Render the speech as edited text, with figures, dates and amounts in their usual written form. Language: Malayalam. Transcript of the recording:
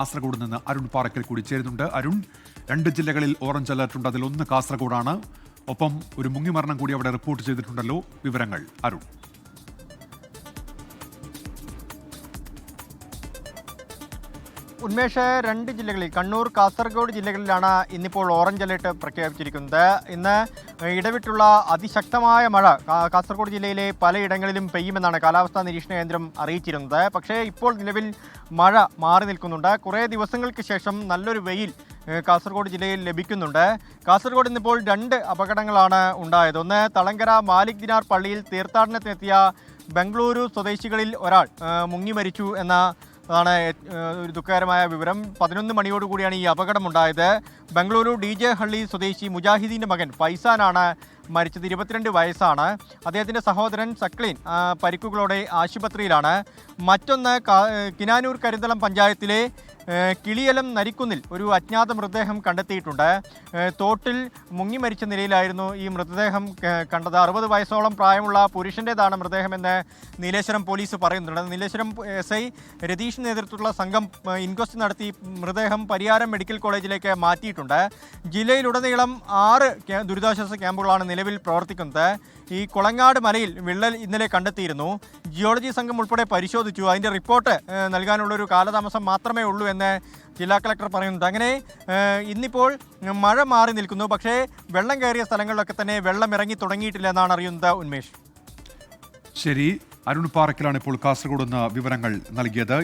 കാസർഗോഡ് നിന്ന് അരുൺ പാറക്കൽ കൂടി ചേരുന്നുണ്ട്. അരുൺ, 2 ജില്ലകളിൽ ഓറഞ്ച് അലർട്ട് ഉണ്ട്. അതിലൊന്ന് കാസർഗോഡാണ്. ഒപ്പം ഒരു മുങ്ങിമരണം കൂടി അവിടെ റിപ്പോർട്ട് ചെയ്തിട്ടുണ്ടല്ലോ. വിവരങ്ങൾ അരുൺ. ഉന്മേഷ്, 2 ജില്ലകളിൽ കണ്ണൂർ, കാസർഗോഡ് ജില്ലകളിലാണ് ഇന്നിപ്പോൾ ഓറഞ്ച് അലേർട്ട് പ്രഖ്യാപിച്ചിരിക്കുന്നത്. ഇന്ന് ഇടവിട്ടുള്ള അതിശക്തമായ മഴ കാസർഗോഡ് ജില്ലയിലെ പലയിടങ്ങളിലും പെയ്യുമെന്നാണ് കാലാവസ്ഥാ നിരീക്ഷണ കേന്ദ്രം അറിയിച്ചിരുന്നത്. പക്ഷേ ഇപ്പോൾ നിലവിൽ മഴ മാറി നിൽക്കുന്നുണ്ട്. കുറേ ദിവസങ്ങൾക്ക് ശേഷം നല്ലൊരു വെയിൽ കാസർഗോഡ് ജില്ലയിൽ ലഭിക്കുന്നുണ്ട്. കാസർഗോഡ് ഇന്നിപ്പോൾ 2 അപകടങ്ങളാണ് ഉണ്ടായത്. ഒന്ന്, തളങ്കര മാലിക് ദിനാർ പള്ളിയിൽ തീർത്ഥാടനത്തിനെത്തിയ ബംഗളൂരു സ്വദേശികളിൽ ഒരാൾ മുങ്ങി മരിച്ചു എന്ന അതാണ് ഒരു ദുഃഖകരമായ വിവരം. 11 മണിയോടുകൂടിയാണ് ഈ അപകടമുണ്ടായത്. ബംഗളൂരു DJ ഹള്ളി സ്വദേശി മുജാഹിദീൻ്റെ മകൻ ഫൈസാനാണ് മരിച്ചത്. 22 വയസ്സാണ്. അദ്ദേഹത്തിൻ്റെ സഹോദരൻ സക്ലീൻ പരിക്കുകളോടെ ആശുപത്രിയിലാണ്. മറ്റൊന്ന്, കിനാനൂർ കരിന്തളം പഞ്ചായത്തിലെ കിളിയലം നരിക്കുന്നിൽ ഒരു അജ്ഞാത മൃതദേഹം കണ്ടെത്തിയിട്ടുണ്ട്. തോട്ടിൽ മുങ്ങി മരിച്ച നിലയിലായിരുന്നു ഈ മൃതദേഹം കണ്ടത്. 60 വയസ്സോളം പ്രായമുള്ള പുരുഷൻ്റേതാണ് മൃതദേഹമെന്ന് നീലേശ്വരം പോലീസ് പറയുന്നുണ്ട്. നീലേശ്വരം SI രതീഷ് നേതൃത്വത്തിലുള്ള സംഘം ഇൻക്വസ്റ്റ് നടത്തി മൃതദേഹം പരിയാരം മെഡിക്കൽ കോളേജിലേക്ക് മാറ്റിയിട്ടുണ്ട്. ജില്ലയിലുടനീളം 6 ദുരിതാശ്വാസ ക്യാമ്പുകളാണ് നിലവിൽ പ്രവർത്തിക്കുന്നത്. ഈ കൊളങ്ങാട് മലയിൽ വിള്ളൽ ഇന്നലെ കണ്ടെത്തിയിരുന്നു. ജിയോളജി സംഘം ഉൾപ്പെടെ പരിശോധിച്ചു. അതിൻ്റെ റിപ്പോർട്ട് നൽകാനുള്ളൊരു കാലതാമസം മാത്രമേ ഉള്ളൂ എന്ന് ജില്ലാ കളക്ടർ പറയുന്നുണ്ട്. അങ്ങനെ ഇന്നിപ്പോൾ മഴ മാറി നിൽക്കുന്നു. പക്ഷേ വെള്ളം കയറിയ സ്ഥലങ്ങളിലൊക്കെ തന്നെ വെള്ളം ഇറങ്ങി തുടങ്ങിയിട്ടില്ല എന്നാണ് അറിയുന്നത്. ഉന്മേഷ്, ശരി. അരുൺ പാറക്കലാണ് ഇപ്പോൾ കാസർഗോഡ് നിന്ന് വിവരങ്ങൾ നൽകിയത്.